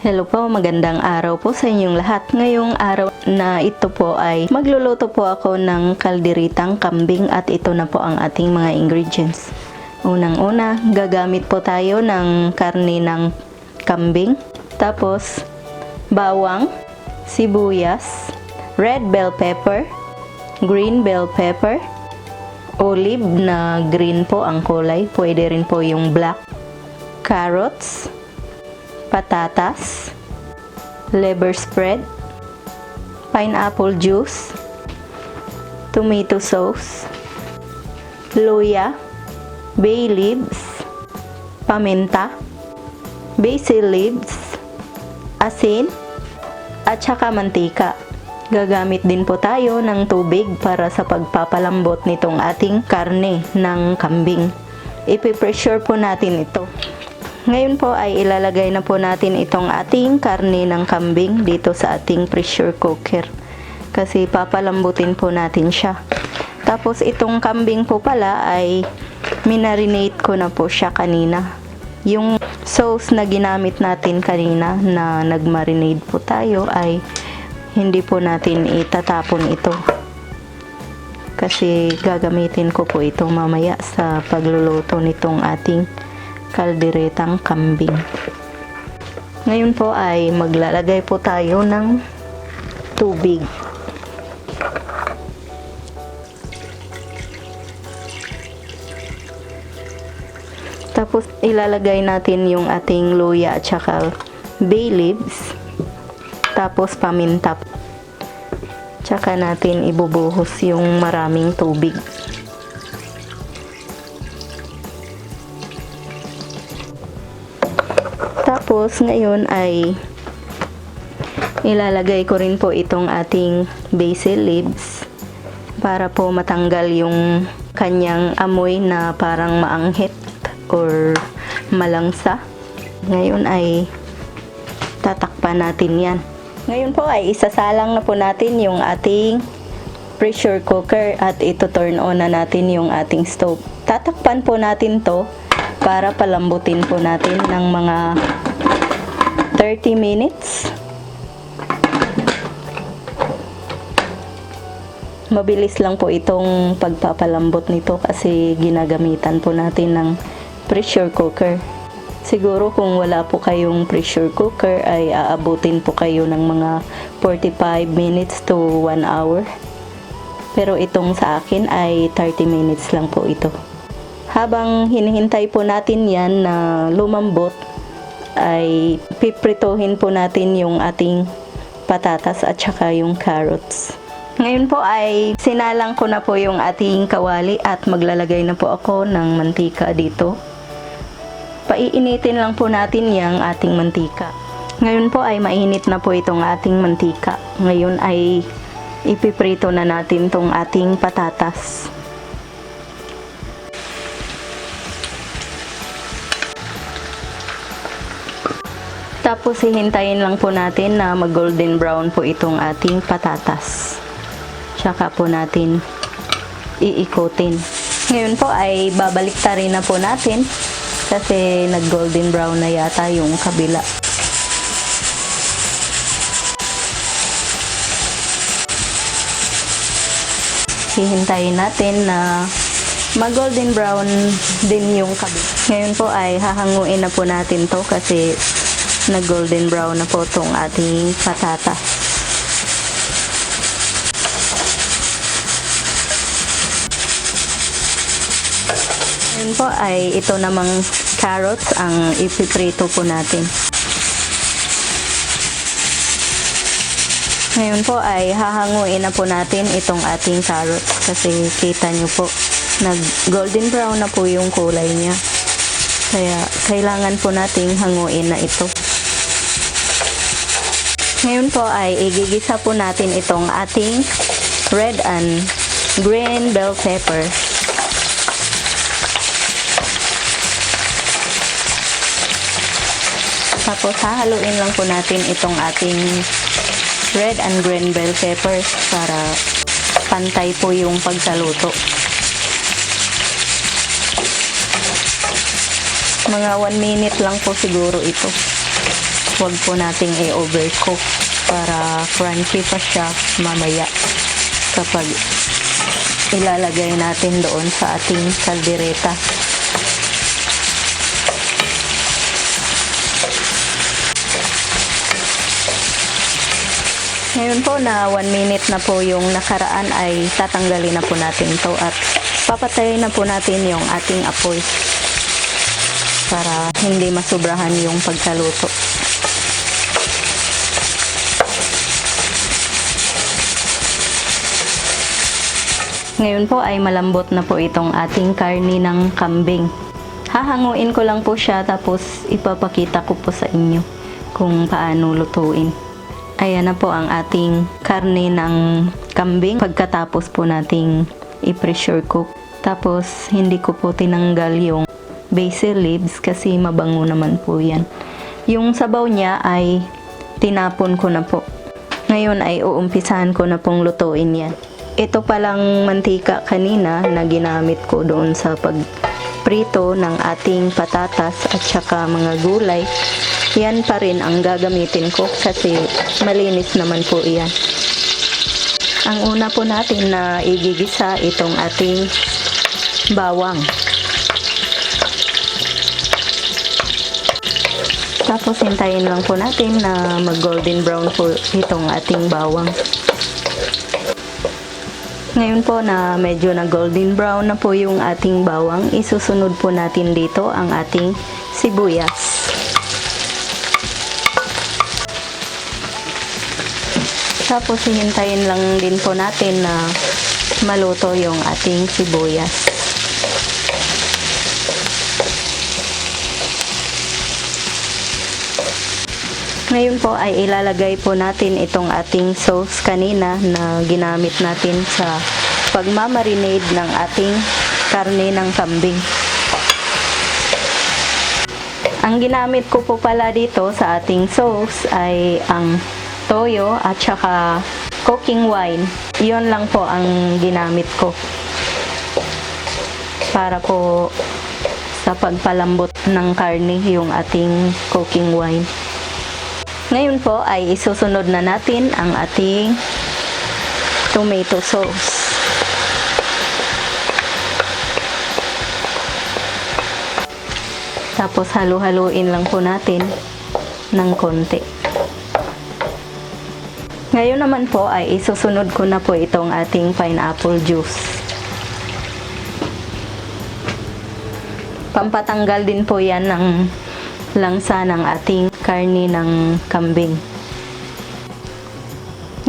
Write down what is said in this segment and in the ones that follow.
Hello po, magandang araw po sa inyong lahat. Ngayong araw na ito po ay magluluto po ako ng kalderetang kambing at ito na po ang ating mga ingredients. Unang-una, gagamit po tayo ng karne ng kambing, tapos bawang, sibuyas, red bell pepper, green bell pepper, olive na green po ang kulay, pwede rin po yung black, carrots, patatas, liver spread, pineapple juice, tomato sauce, luya, bay leaves, paminta, basil leaves, asin, at saka mantika. Gagamit din po tayo ng tubig para sa pagpapalambot nitong ating karne ng kambing. Ipipressure po natin ito. Ngayon po ay ilalagay na po natin itong ating karne ng kambing dito sa ating pressure cooker. Kasi papalambutin po natin siya. Tapos itong kambing po pala ay minarinate ko na po siya kanina. Yung sauce na ginamit natin kanina na nagmarinate po tayo ay hindi po natin itatapon ito. Kasi gagamitin ko po ito mamaya sa pagluluto nitong ating kalderetang kambing. Ngayon po ay maglalagay po tayo ng tubig. Tapos ilalagay natin yung ating luya at saka bay leaves. Tapos paminta. Tsaka natin ibubuhos yung maraming tubig. Tapos ngayon ay ilalagay ko rin po itong ating basil leaves para po matanggal yung kanyang amoy na parang maanghit or malangsa. Ngayon ay tatakpan natin yan. Ngayon po ay isasalang na po natin yung ating pressure cooker at ito turn on na natin yung ating stove. Tatakpan po natin to para palambutin po natin ng mga 30 minutes. Mabilis lang po itong pagpapalambot nito kasi ginagamitan po natin ng pressure cooker. Siguro kung wala po kayong pressure cooker ay aabutin po kayo ng mga 45 minutes to 1 hour. Pero itong sa akin ay 30 minutes lang po ito. Habang hinihintay po natin yan na lumambot, ay piprituhin po natin yung ating patatas at saka yung carrots. Ngayon po ay sinalang ko na po yung ating kawali at maglalagay na po ako ng mantika dito. Paiinitin lang po natin yung ating mantika. Ngayon po ay mainit na po itong ating mantika. Ngayon ay ipiprito na natin tong ating patatas. Tapos hihintayin lang po natin na mag golden brown po itong ating patatas. Tsaka po natin iikotin. Ngayon po ay babaliktarin na po natin kasi nag golden brown na yata yung kabila. Hihintayin natin na mag golden brown din yung kabila. Ngayon po ay hahanguin na po natin to kasi na golden brown na po itong ating patatas. Ngayon po ay ito namang carrots ang ipiprito po natin. Ngayon po ay hahanguin na po natin itong ating carrots kasi kita nyo po nag golden brown na po yung kulay niya. Kaya kailangan po nating hanguin na ito. Ngayon po ay igigisa po natin itong ating red and green bell pepper. Tapos hahaluin lang po natin itong ating red and green bell peppers para pantay po yung pagkaluto. Mga 1 minute lang po siguro ito. Huwag po nating i-overcook para crunchy pa siya mamaya kapag ilalagay natin doon sa ating kaldereta. Ngayon po na 1 minute na po yung nakaraan ay tatanggalin na po natin to at papatayin na po natin yung ating apoy para hindi masubrahan yung pagkaluto. Ngayon po ay malambot na po itong ating karni ng kambing. Hahanguin ko lang po siya tapos ipapakita ko po sa inyo kung paano lutuin. Ayan na po ang ating karne ng kambing pagkatapos po nating i-pressure cook. Tapos hindi ko po tinanggal yung basil leaves kasi mabango naman po yan. Yung sabaw niya ay tinapon ko na po. Ngayon ay uumpisahan ko na pong lutuin yan. Ito palang mantika kanina na ginamit ko doon sa pagprito ng ating patatas at saka mga gulay. Yan pa rin ang gagamitin ko kasi malinis naman po iyan. Ang una po natin na igigisa itong ating bawang. Tapos hintayin lang po natin na mag golden brown po itong ating bawang. Ngayon po na medyo na golden brown na po yung ating bawang, isusunod po natin dito ang ating sibuyas. Tapos hihintayin lang din po natin na maluto yung ating sibuyas. Ngayon po ay ilalagay po natin itong ating sauce kanina na ginamit natin sa pagmamarinade ng ating karne ng kambing. Ang ginamit ko po pala dito sa ating sauce ay ang toyo at saka cooking wine. Iyon lang po ang ginamit ko para po sa pagpalambot ng karne yung ating cooking wine. Ngayon po ay isusunod na natin ang ating tomato sauce. Tapos halu-haluin lang po natin ng konti. Ngayon naman po ay isusunod ko na po itong ating pineapple juice. Pampatanggal din po yan ng langsa ng ating karni ng kambing.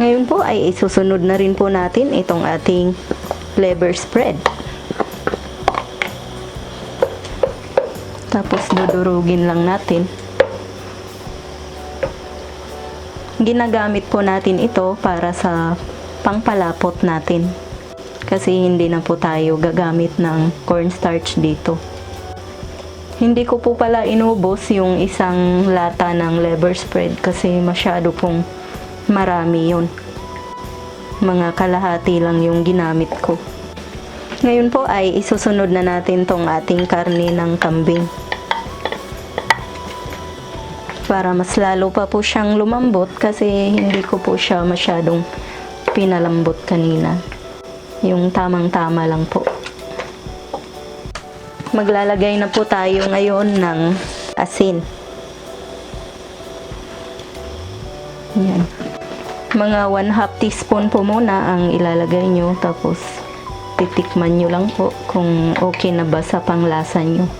Ngayon po ay isusunod na rin po natin itong ating liver spread. Tapos dudurugin lang natin. Ginagamit po natin ito para sa pangpalapot natin. Kasi hindi na po tayo gagamit ng cornstarch dito. Hindi ko po pala inubos yung isang lata ng liver spread kasi masyado pong marami yun. Mga kalahati lang yung ginamit ko. Ngayon po ay isusunod na natin tong ating karne ng kambing. Para mas lalo pa po siyang lumambot kasi hindi ko po siya masyadong pinalambot kanina. Yung tamang-tama lang po. Maglalagay na po tayo ngayon ng asin. Yan. Mga 1/2 teaspoon po muna ang ilalagay nyo. Tapos titikman nyo lang po kung okay na ba sa panglasa nyo.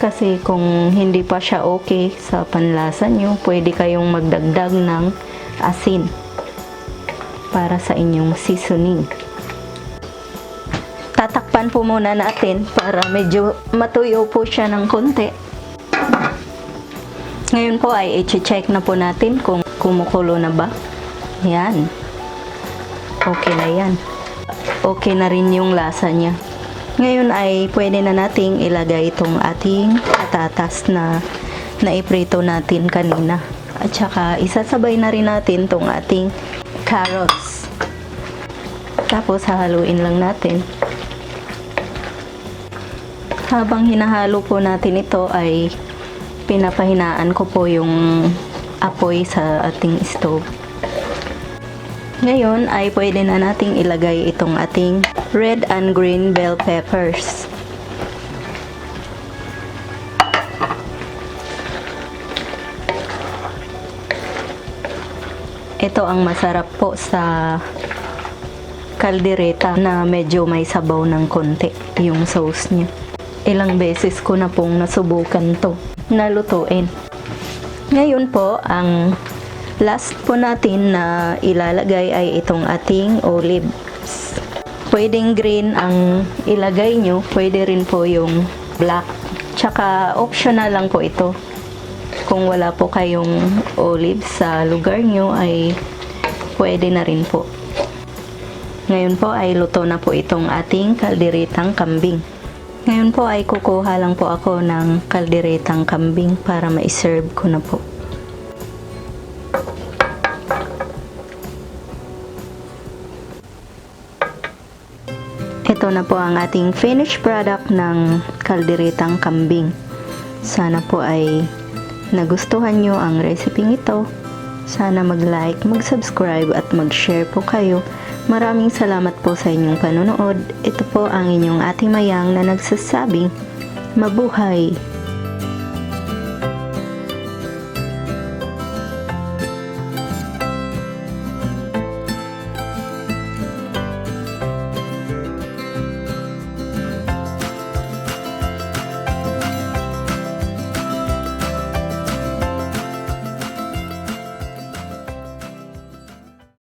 Kasi kung hindi pa siya okay sa panlasa nyo, pwede kayong magdagdag ng asin para sa inyong seasoning. Tatakpan po muna natin para medyo matuyo po siya ng konti. Ngayon po ay i-check na po natin kung kumukulo na ba. Yan. Okay na yan. Okay na rin yung lasa niya. Ngayon ay pwede na nating ilagay itong ating patatas na naiprito natin kanina. At saka isasabay na rin natin itong ating carrots. Tapos hahaluin lang natin. Habang hinahalo po natin ito ay Pinapahinaan ko po yung apoy sa ating stove. Ngayon ay pwede na nating ilagay itong ating red and green bell peppers. Ito ang masarap po sa kaldereta na medyo may sabaw ng konti yung sauce niya. Ilang beses ko na pong nasubukan to na lutuin. Ngayon po, ang last po natin na ilalagay ay itong ating olives. Pwedeng green ang ilagay nyo, pwede rin po yung black. Tsaka optional lang po ito. Kung wala po kayong olives sa lugar nyo ay pwede na rin po. Ngayon po ay luto na po itong ating kalderetang kambing. Ngayon po ay kukuha lang po ako ng kalderetang kambing para ma-serve ko na po. Ito na po ang ating finished product ng kalderetang kambing. Sana po ay nagustuhan nyo ang recipe ito. Sana mag-like, mag-subscribe at mag-share po kayo. Maraming salamat po sa inyong panonood. Ito po ang inyong Ate Mayang na nagsasabing, mabuhay!